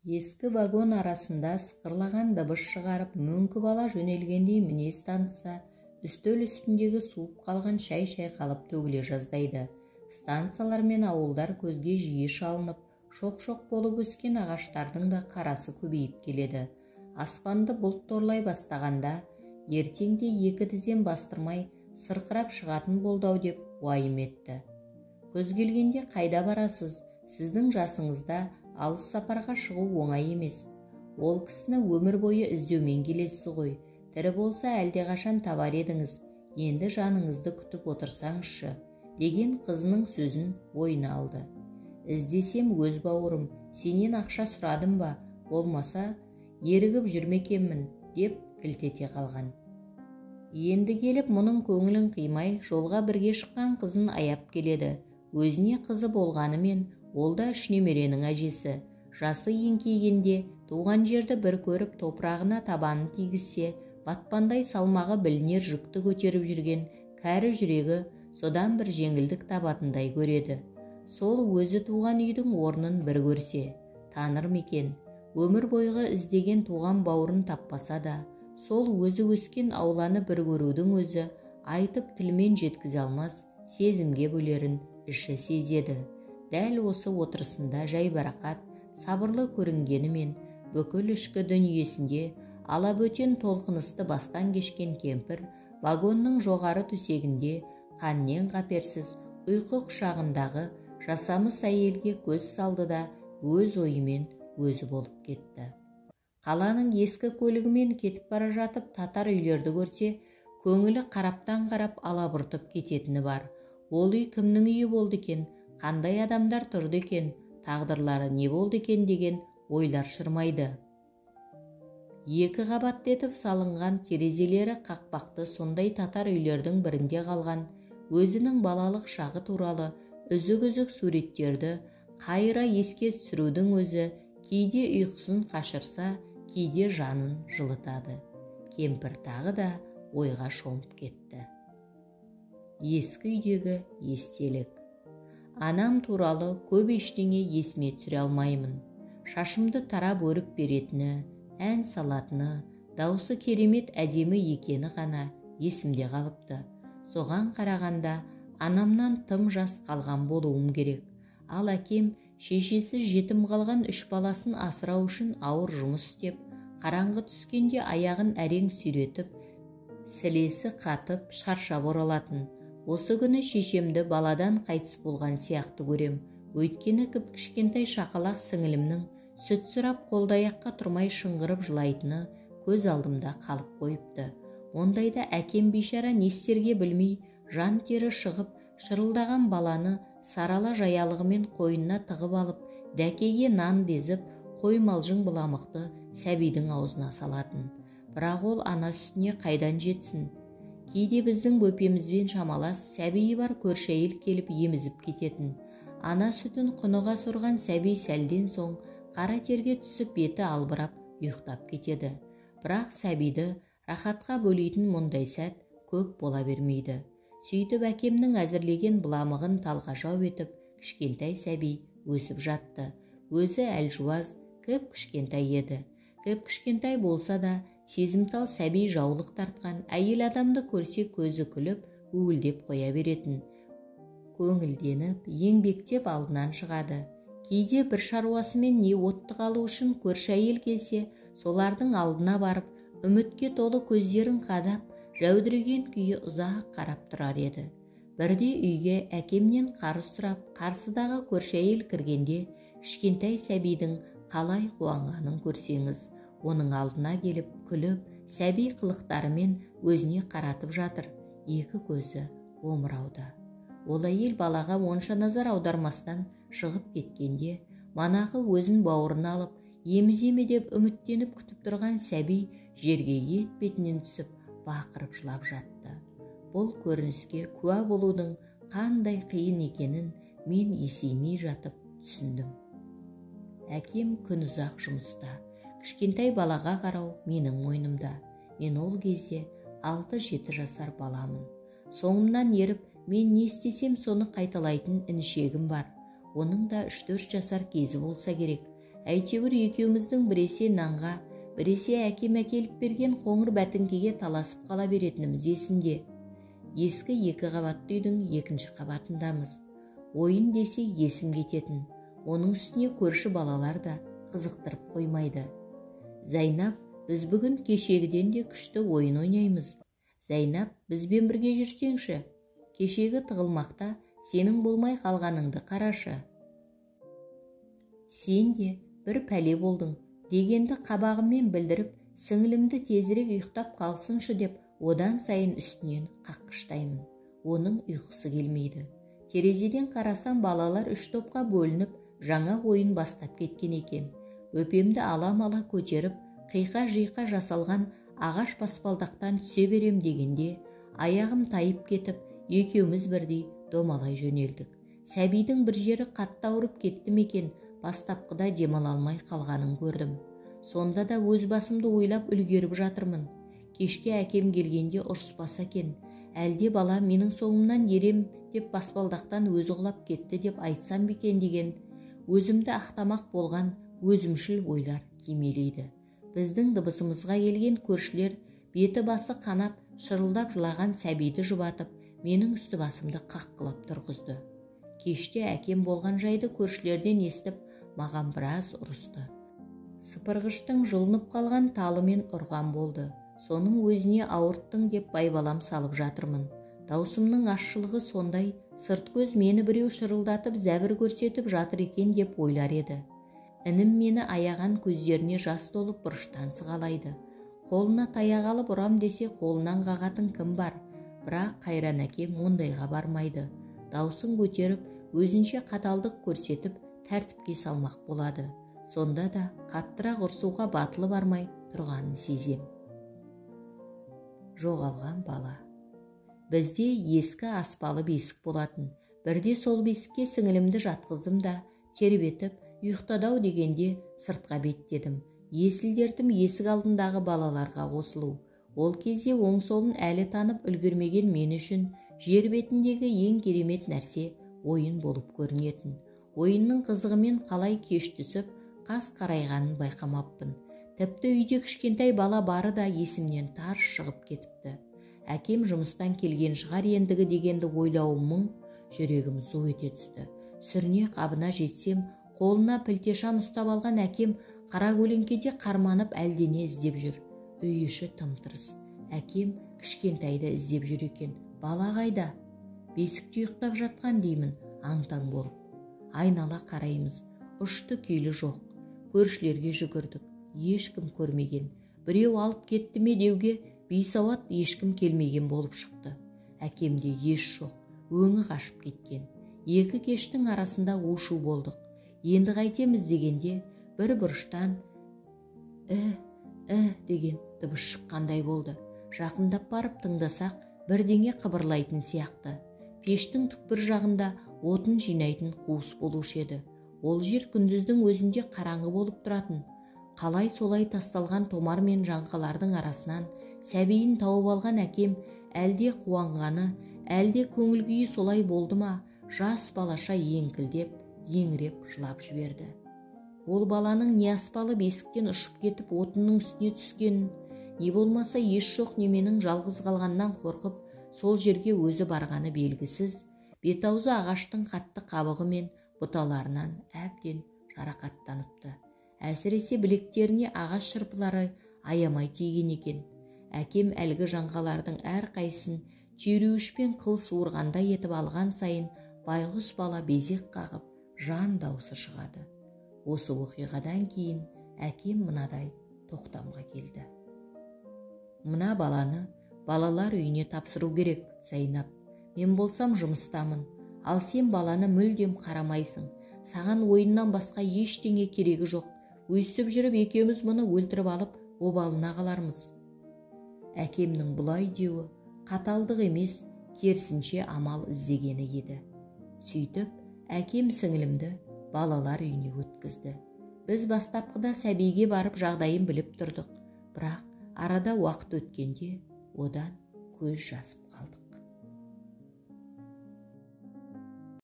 Ескі вагон арасында сықырлаған дыбыс шығарып, мөңкі бала жөнелгендей мінез танытса, үстел үстіндегі суып қалған шай шайқалып төгіле жаздайды. Станциялар мен ауылдар көзге жиі шалынып, шоқ-шоқ болып өскен ағаштардың да қарасы көбейіп келеді. Аспанды бұлт торлай бастағанда, ертеңде екі тізем бастырмай сырқырап шығатын болдау деп уайым етті. Көз келгенде қайда барасыз? Сіздің жасыңызда алыс сапарға шығу оңай емес. Ол кісіні өмір бойы іздеумен келесіз ғой. Тірі болса әлдеқашан табар едіңіз. Енді жаныңызды күтіп отырсаңызшы, деген қызының сөзін ойына алды. Іздесем өз бауырым, сенен ақша сұрадым ба, болмаса ерігіп жүрмекенмін, деп кілтете қалған. Енді келіп мұның көңілін қимай, жолға бірге шыққан қызын аяп келеді. Өзіне қызы болғанымен, ол да үш немеренің әжесі. Жасы еңкейгенде, туған жерді бір көріп топырағына табанын тигізсе, батпандай салмағы білінер жүкті көтеріп жүрген кәрі жүрегі содан бір жеңілдік табатындай көреді. Сол өзі туған үйдің орнын бір көрсе, таныр мекен. Өмір бойғы іздеген туған бауырын таппаса да, сол өзі өскен ауланы бір көрудің өзі айтып тілмен жеткізе алмас сезімге бөлерін іші сезеді. Дәл осы отырысында жайбарақат, сабырлы көрінгенімен, бүкіл ішкі дүниесінде алабөтен толқынысты бастан кешкен кемпір вагонның жоғары төсегінде қаннен қаперсіз ұйқы құшағындағы жасамыс әйелге көз салды да өз ойымен өзі болып кетті. Қаланың ескі көлігімен кетіп бара жатып татар үйлерді көрсе, көңілі қараптан қарап алабұртып кететіні бар. Ол үй кімнің үйі болды екен, қандай адамдар тұрды екен, тағдырлары не болды екен деген ойлар шырмайды. Екі қабатты етіп салынған терезелері қақпақты сондай татар үйлердің бірінде қалған, өзінің балалық шағы туралы үзік-үзік суреттерді қайыра еске түсірудің өзі кейде ұйқысын қашырса, кейде жанын жылытады. Кемпір тағы да ойға шомып кетті. Ескі үйдегі естелік. Анам туралы көп ештеңе есіме түсіре алмаймын. Шашымды тарап өріп беретіні, ән салатыны, даусы керемет әдемі екені ғана есімде қалыпты. Соған қарағанда анамнан тым жас қалған болуым керек. Ал әкем шешесі жетім қалған үш баласын асырау үшін ауыр жұмыс істеп, қараңғы түскенде аяғын әрең сүйретіп, сілесі қатып шаршап оралатын. Осы күні шешемді баладан қайтыс болған сияқты көрем. Өйткені кіп-кішкентай шақалақ сіңілімнің сүт сұрап қолдаяққа тұрмай шыңғырып жылайтыны көз алдымда қалып қойыпты. Ондайда әкем бейшара не істерге білмей, жан тері шығып, шырылдаған баланы сарала жаялығымен қойнына тығып алып, дәкеге нан дезіп, қоймалжың бұламықты сәбидің аузына салатын. Бірақ ол ана сүтіне қайдан жетсін? Кейде біздің бөпемізбен шамалас сәбиі бар көрші әйел келіп емізіп кететін. Ана сүтін құныға сорған сәби сәлден соң қара терге түсіп беті албырап ұйықтап кетеді. Бірақ сәбиді рахатқа бөлейтін мұндай сәт көп бола бермейді. Сөйтіп әкемнің әзірлеген бұламығын талғажау етіп, кішкентай сәби өсіп жатты. Өзі әлжуаз, кіп-кішкентай еді. Кіп-кішкентай болса да, сезімтал сәби жаулық тартқан әйел адамды көрсе көзі күліп, уілдеп қоя беретін. Көңілденіп, еңбектеп алдынан шығады. Кейде бір шаруасымен не отты қалу үшін көрші әйел келсе, солардың алдына барып, үмітке толы көздерін қадап, жәудіреген күйі ұзақ қарап тұрар еді. Бірде үйге әкемнен қарыз сұрап, қарсыдағы көрші әйел кіргенде, кішкентай сәбидің қалай қуанғанын көрсеңіз, оның алдына келіп, күліп, сәби қылықтарымен өзіне қаратып жатыр, екі көзі омырауда. Ол әйел балаға онша назар аудармастан шығып кеткенде, манағы өзін бауырына алып, еміземе деп үміттеніп күтіп тұрған сәби жерге етбетінен түсіп, бақырып жылап жатты. Бұл көрініске куә болудың қандай қиын екенін мен есеймей жатып түсіндім. Әкем күн ұзақ жұмыста. Кішкентай балаға қарау менің мойнымда. Мен ол кезде 6-7 жасар баламын. Соңымнан еріп, мен не істесем соны қайталайтын інішегім бар. Оның да 3-4 жасар кезі болса керек. Әйтеуір екеуміздің біресе нанға, біресе әкем әкеліп берген қоңыр бәтіңкеге таласып қала беретініміз есімде. Ескі 2 қабатты үйдің 2-ші қабатындамыз. Ойын десе есім кететін. Оның үстіне көрші балалар да қызықтырып қоймайды. Зайнап, біз бүгін кешегіден де күшті ойын ойнаймыз. Зайнап, бізбен бірге жүрсеңші. Кешегі тығылмақта сенің болмай қалғаныңды қарашы. Сен де бір пәле болдың дегенді қабағыммен білдіріп, сіңілімді тезірек ұйықтап қалсыншы деп, одан сайын үстінен қаққыштаймын. Оның ұйқысы келмейді. Терезеден қарасам, балалар 3 топқа бөлініп, жаңа ойын бастап кеткен екен. Өпемді ала-мала көтеріп, қиқа-жиқа жасалған ағаш баспалдақтан түсе берем дегенде, аяғым тайып кетіп, екеуміз бірдей домалай жөнелдік. Сәбидің бір жері қатты ауырып кетті мекен, бастапқыда демала алмай қалғанын көрдім. Сонда да өз басымды ойлап үлгеріп жатырмын. Кешке әкем келгенде ұрыспаса екен, әлде бала менің соңымнан ерем деп баспалдақтан өзі құлап кетті деп айтсам бекен деген, өзімді ақтамақ болған өзімшіл ойлар кимелейді. Біздің дыбысымызға келген көршілер беті басы қанап, шырылдап жылаған сәбиді жұбатып, менің үсті басымды қаққылап тұрғызды. Кеште әкем болған жайды көршілерден естіп, маған біраз ұрысты. Сыпырғыштың жұлынып қалған талымен ұрған болды. Соның өзіне ауырттың деп байбалам салып жатырмын. Даусымның ащылығы сондай, сырт көз мені біреу шырылдатып, зәбір көрсетіп жатыр екен деп ойлар еді. Інім мені аяған көздеріне жас толып бұрыштан сығалайды. Қолына таяқ алып ұрам десе, қолынан қағатын кім бар? Бірақ Қайран әкем ондайға бармайды. Даусын көтеріп, өзінше қаталдық көрсетіп, тәртіпке салмақ болады. Сонда да қаттырақ ұрсуға батылы бармай тұрғанын сезем. Жоғалған бала. Бізде ескі аспалы бесік болатын. Бірде сол бесікке сіңілімді жатқыздым да, тербетіп, ұйықтадау дегенде сыртқа беттедім. Есілдертім есік алдындағы балаларға қосылу. Ол кезде оң-солын әлі танып үлгермеген мен үшін жер бетіндегі ең керемет нәрсе ойын болып көрінетін. Ойынның қызығымен қалай кеш түсіп, қас қарайғанын байқамаппын. Тіпті үйде кішкентай бала бары да есімнен тарс шығып кетіпті. Әкем жұмыстан келген шығар ендігі дегенді ойлауым мұң, жүрегім зу ете түсті. Сүріне қабына жетсем, қолына пілтешам ұстап алған әкем қара көлеңкеде қарманып әлдене іздеп жүр. Үй іші тым-тырыс. Әкем кішкентайды іздеп жүр екен. Бала қайда? Бесікте ұйықтап жатқан деймін, аң-таң болып. Айнала қараймыз. Ұшты күйлі жоқ. Көршілерге жүгірдік. Ешкім көрмеген. Біреу алып кетті ме деуге бейсауат ешкім келмеген болып шықты. Әкемде еш жоқ. Өңі қашып кеткен. Екі кештің арасында у-шу болдық. Енді қайтеміз дегенде бір бұрыштан деген дыбыс шыққандай болды. Жақындап барып тыңдасақ, бірдеңе қыбырлайтын сияқты. Пештің түкпір жағында отын жинайтын қуыс болушы еді. Ол жер күндіздің өзінде қараңғы болып тұратын. Қалай солай тасталған томар мен жаңқалардың арасынан сәбиін тауып алған әкем әлде қуанғаны, әлде көңіл күйі солай болды ма, жас балаша еңкілдеп, еңіреп жылап жіберді. Ол баланың не аспалы бесіктен ұшып кетіп отынның үстіне түскенін, не болмаса еш жоқ неменің жалғыз қалғаннан қорқып, сол жерге өзі барғаны белгісіз, бет-аузы ағаштың қатты қабығы мен бұталарынан әбден жарақаттаныпты. Әсіресе білектеріне ағаш шырпылары аямай тиген екен. Әкем әлгі жаңғалардың әрқайсысын түйреуішпен қыл суырғандай етіп алған сайын байғұс бала безек қағып, жан даусы шығады. Осы оқиғадан кейін әкем мынадай тоқтамға келді. Мына баланы балалар үйіне тапсыру керек, Зайнап. Мен болсам жұмыстамын, ал сен баланы мүлдем қарамайсың. Саған ойыннан басқа ештеңе керегі жоқ. Өйстіп жүріп екеуміз мұны өлтіріп алып, обалына қалармыз. Әкемнің бұлай деуі қаталдық емес, керісінше амал іздегені еді. Сөйтіп, әкем сіңілімді балалар үйіне өткізді. Біз бастапқыда сәбиге барып жағдайын біліп тұрдық, бірақ арада уақыт өткенде одан көз жазып